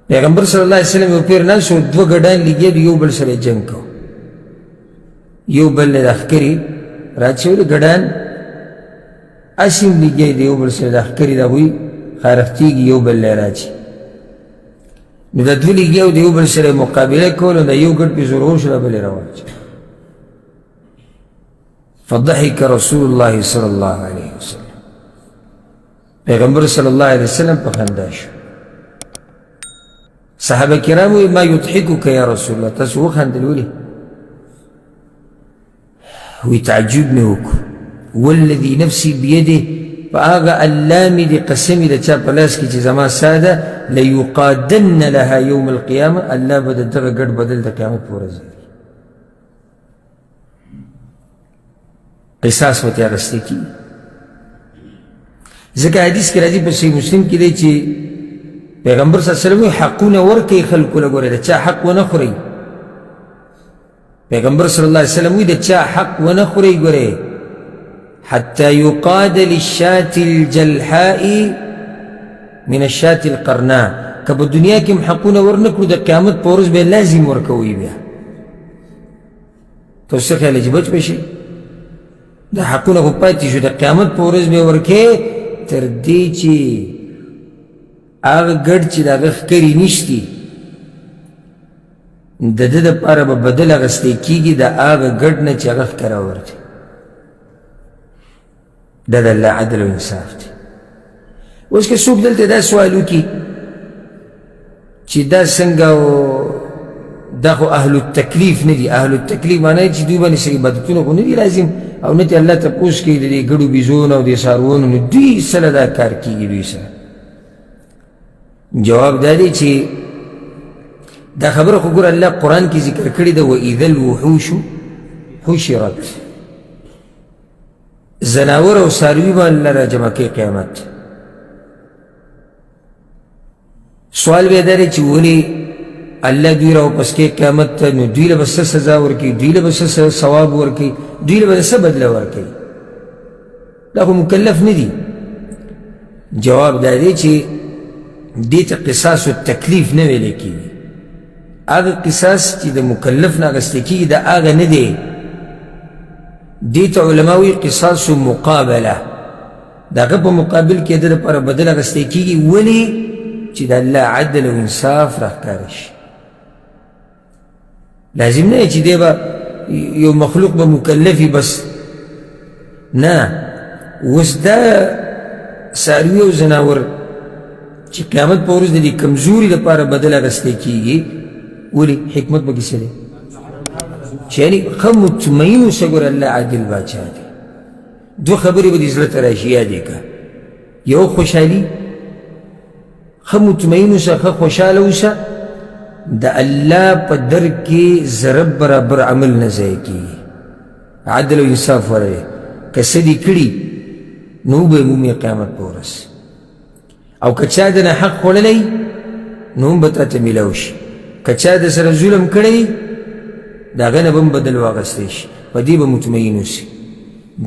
پیغمبر صلی اللہ علیہ وسلم یو پیر ناسو دو گډان لګیا دي یو بل سره جنگ کو یو بل له ښکری راچول گډان اسیم لګیا دي یو بل سره ښکری دا وی خارختیږي یو بل له راچی نو د دوی لګیا دي یو بل سره مقابله کول نو یو ګډ په زور شو بل راوچ فضحك رسول الله صلی الله علیه وسلم پیغمبر صلی الله علیه وسلم په خندا شو صحابه کرامو ما يضحكك يا رسول الله تاسو وخندل ولې وی تعجب مې وکړو والذي نفسي بيده فآغا اللامي دي قسمي دا چا پلاس کی چی زما ساده ليقادن لها يوم القيامة الله بدل دغه ګډ بدل د قیامت پورز قصاص وتی اغسطی کی ځکه حدیث کی راځي په صحیح مسلم کی دی چی پیغمبر صلی اللہ علیہ وسلم حقونه ورکی خلقو لگوره دا چا حق ونخوری پیغمبر صلی اللہ علیہ وسلم دا چا حق ونخوری گوره حتى يقاد للشاة الجلحاء من الشاة القرناء کب دنیا کم حقونه ورنکلو دا قیامت پورز بے لازم ورکوی بیا تو اس سے خیال جبچ بشی دا حقونه خو پاتی شو دا قیامت پورز بے ورکے تردی چی آغا گڑ چی دا غخ کری نشتی دا دا پارا با بدل اغسطی کی گی دا آغا گڑ نا چی غخ کرا ورد دا دا اللہ عدل و انصاف دی اس کے سوک دلتے دا سوالو کی چی دا سنگا و دا خو اہل التکلیف ندی اہل التکلیف معنی چی دوی بانی سری بدتونو خو ندی لازم او نتی اللہ تا پوس کی دی گڑو بیزون او دی سارونو دوی سل دا کار کی گی دوی سر جواب دادی چی دا خبر خو گر اللہ قرآن کی ذکر کردی دا وَإِذَا الْوُحُوشُ حُشِرَتْ زناور و ساروی با اللہ را جمع کے قیامت سوال بیداری چی ولی اللہ دوی را پس کے قیامت نو دوی لبس سزا ورکی دوی لبس ثواب ورکی دوی لبس بدل ورکی لیکن مکلف ندی جواب دادی چی دیتا قصاص و تکلیف نویلے کی آگا قصاص چی دا مکلف ناغستے کی دا آگا ندے دیتا علماوی قصاص و مقابلہ دا غب مقابل کی دا پر بدل اغستے کی ولی چی دا اللہ عدل و انصاف رہ کارش لازم نہیں چی دے با یو مخلوق با مکلفی بس نا وس دا ساروی و زناور چی قیامت پورز دی کمزوری دا پارا بدل اغستے کی ولی حکمت با کسی دے یعنی خم مطمئنو سگر اللہ عادل باچا دے دو خبری با دیزلت راشیہ دے کا یو خوشحالی خم مطمئنو سا خم خوشحالو سا دا اللہ پا در کے ضرب برابر عمل نزائے کی عدل و انصاف ورے کسدی کڑی نو بے مومی قیامت پورس او کچا دنا حق خوللی نو بتا تمیلوش کچا دا سر ظلم کڑی دا غنه بم بدل واغستیش و دی با مطمئنو سی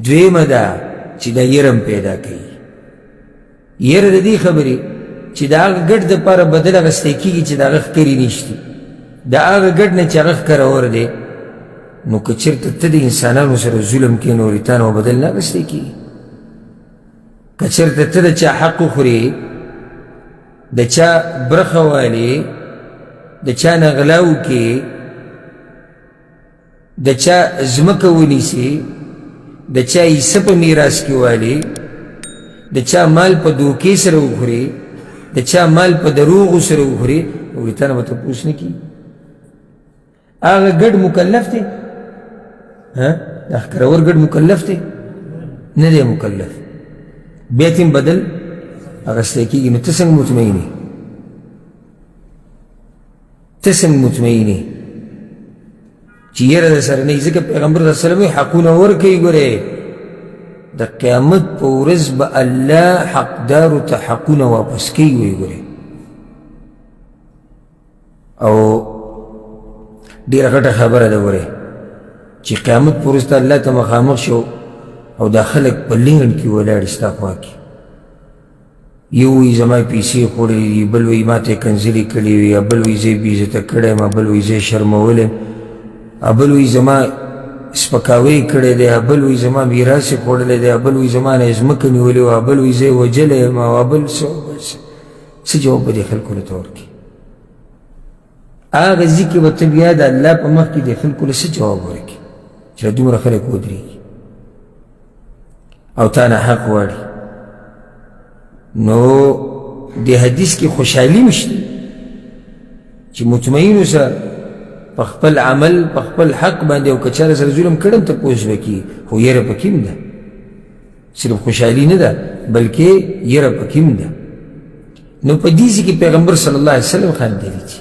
دویم دا چی دا یرم پیدا کئی یر دا دی خبری چی دا آغا گرد دا پارا بدل اغستی کی چی دا غخ کری نیشتی دا آغا گرد نا چی غخ کر آور دے نو کچر تتا دی انسانانو سر ظلم کی نوریتان و بدل نا اغستی کی کچر تتا دا چا حق خوری دا چا برخوالی دا چا نغلاو کی دا چا زمکونی سی دا چا عیسا پا میراس کی والی دا چا مال پا دوکی سر اخری دا چا مال پا دروغ سر اخری ویتانا بتا پوچھنے کی آغا گڑ مکلف تے دا اخکرور گڑ مکلف تے ندے مکلف بیتیم بدل اغسطے کی گی نو تسنگ مطمئنی چی یہ رضا سر نہیں ذکر پیغمبر صلی اللہ علیہ وسلم حقون ورکی گرے دا قیامت پورز با اللہ حق دارو تا حقون واپس کی گوئی گرے او دیر غٹ خبر دا گرے چی قیامت پورز تا اللہ تا مخامق شو او دا خلق پلنگن کی ولاد استا خواکی یو وی زما پیسې خوړلې دي، بل وی ما ته کنځلې کړې وي، بل وی زه بې عزته کړی یم، بل وی زه شرمولی یم، بل وی زما سپکاوی کړی دی، بل وی زما میراث یې خوړلی دی، بل وی زما نه یې ځمکه نیولې وه، بل وی زه یې وژلی یم، بل څه جواب به دې خلکو له ته ورکړي؟ هغه ځي کې به ته بیا د الله په مخ کې دې خلکو له څه جواب ورکړي چې دومره خلک ودرېږي او تا نه حق غواړي؟ نو د حدیث کې خوشحالي مشته چې مطمئن اوسه په خپل عمل په خپل حق باندې، او که چا سره ظلم کړم تپوس وکړي، خو یره پکې هم ده، صرف خوشحالي نه ده بلکې یره پکې هم ده. نو په دې کې پیغمبر صلی الله علیه وسلم خندلي دي